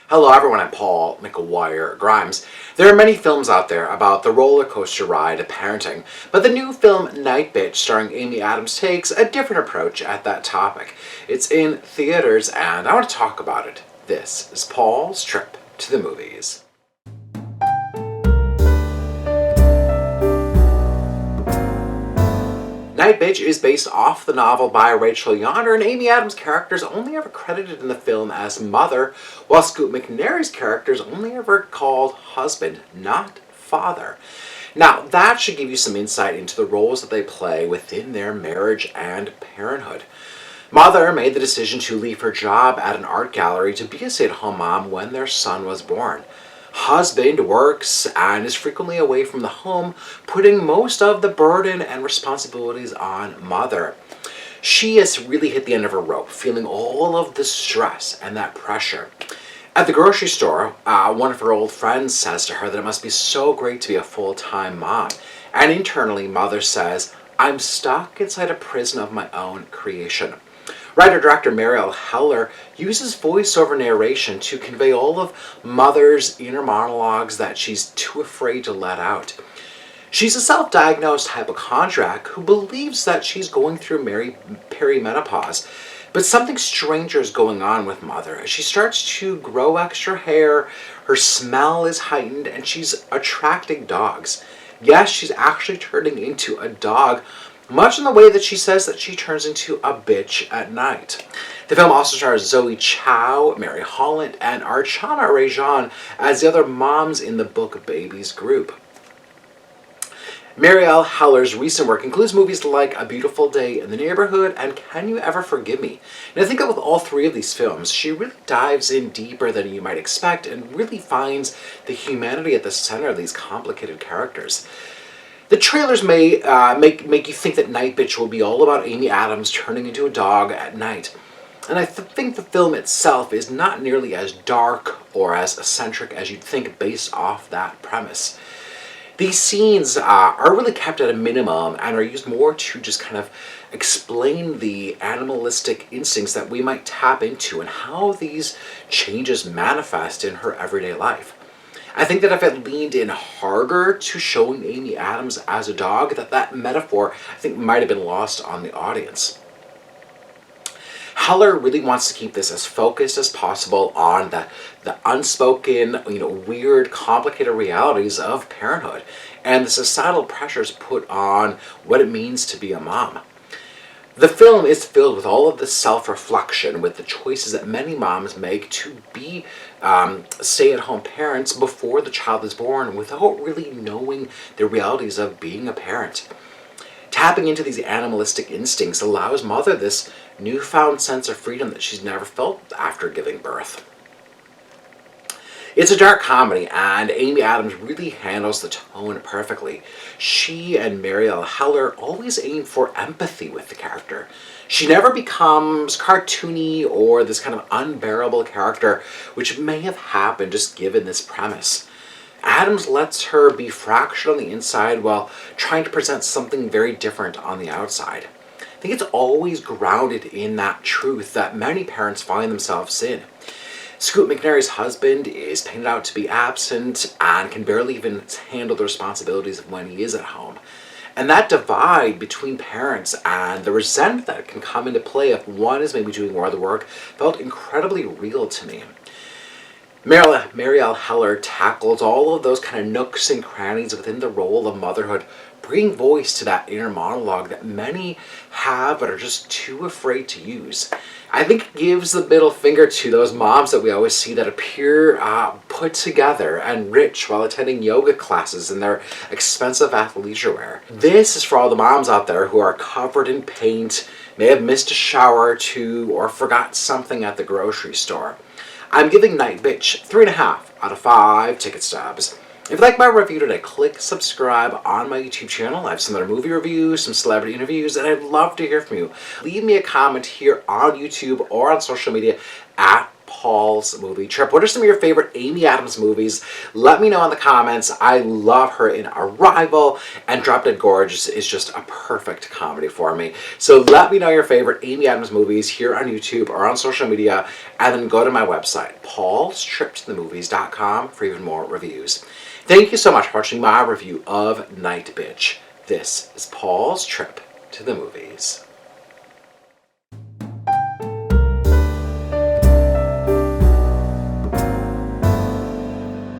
Hello everyone, I'm Paul McGuire Grimes. There are many films out there about the roller coaster ride of parenting, but the new film Nightbitch starring Amy Adams takes a different approach at that topic. It's in theaters and I want to talk about it. This is Paul's trip to the movies. Nightbitch is based off the novel by Rachel Yonder, and Amy Adams' character is only ever credited in the film as mother, while Scoot McNairy's character is only ever called husband, not father. Now, that should give you some insight into the roles that they play within their marriage and parenthood. Mother made the decision to leave her job at an art gallery to be a stay-at-home mom when their son was born. Husband works and is frequently away from the home, putting most of the burden and responsibilities on mother. She has really hit the end of her rope, feeling all of the stress and that pressure. At the grocery store, one of her old friends says to her that it must be so great to be a full-time mom. And internally, mother says, "I'm stuck inside a prison of my own creation." Writer-director Marielle Heller uses voiceover narration to convey all of Mother's inner monologues that she's too afraid to let out. She's a self-diagnosed hypochondriac who believes that she's going through perimenopause, but something stranger is going on with Mother. As she starts to grow extra hair, her smell is heightened, and she's attracting dogs. Yes, she's actually turning into a dog, much in the way that she says that she turns into a bitch at night. The film also stars Zoe Chao, Mary Holland, and Archana Rajan as the other moms in the Book Babies group. Marielle Heller's recent work includes movies like A Beautiful Day in the Neighborhood and Can You Ever Forgive Me? And I think that with all three of these films, she really dives in deeper than you might expect and really finds the humanity at the center of these complicated characters. The trailers may make you think that Nightbitch will be all about Amy Adams turning into a dog at night. And I think the film itself is not nearly as dark or as eccentric as you'd think based off that premise. These scenes are really kept at a minimum and are used more to just kind of explain the animalistic instincts that we might tap into and how these changes manifest in her everyday life. I think that if it leaned in harder to showing Amy Adams as a dog, that metaphor, I think, might have been lost on the audience. Heller really wants to keep this as focused as possible on the unspoken, weird, complicated realities of parenthood and the societal pressures put on what it means to be a mom. The film is filled with all of this self-reflection with the choices that many moms make to be stay-at-home parents before the child is born without really knowing the realities of being a parent. Tapping into these animalistic instincts allows Mother this newfound sense of freedom that she's never felt after giving birth. It's a dark comedy, and Amy Adams really handles the tone perfectly. She and Marielle Heller always aim for empathy with the character. She never becomes cartoony or this kind of unbearable character, which may have happened just given this premise. Adams lets her be fractured on the inside while trying to present something very different on the outside. I think it's always grounded in that truth that many parents find themselves in. Scoot McNairy's husband is painted out to be absent and can barely even handle the responsibilities of when he is at home. And that divide between parents and the resentment that can come into play if one is maybe doing more of the work felt incredibly real to me. Marielle Heller tackles all of those kind of nooks and crannies within the role of motherhood, bringing voice to that inner monologue that many have but are just too afraid to use. I think it gives the middle finger to those moms that we always see that appear put together and rich while attending yoga classes in their expensive athleisure wear. This is for all the moms out there who are covered in paint, may have missed a shower or two, or forgot something at the grocery store. I'm giving Nightbitch 3.5 out of 5 ticket stubs. If you like my review today, click subscribe on my YouTube channel. I have some other movie reviews, some celebrity interviews, and I'd love to hear from you. Leave me a comment here on YouTube or on social media at Paul's movie trip. What are some of your favorite Amy Adams movies? Let me know in the comments. I love her in Arrival, and Drop Dead Gorgeous is just a perfect comedy for me. So let me know your favorite Amy Adams movies here on YouTube or on social media, and then go to my website, paulstriptothemovies.com, for even more reviews. Thank you so much for watching my review of Nightbitch. This is Paul's Trip to the Movies.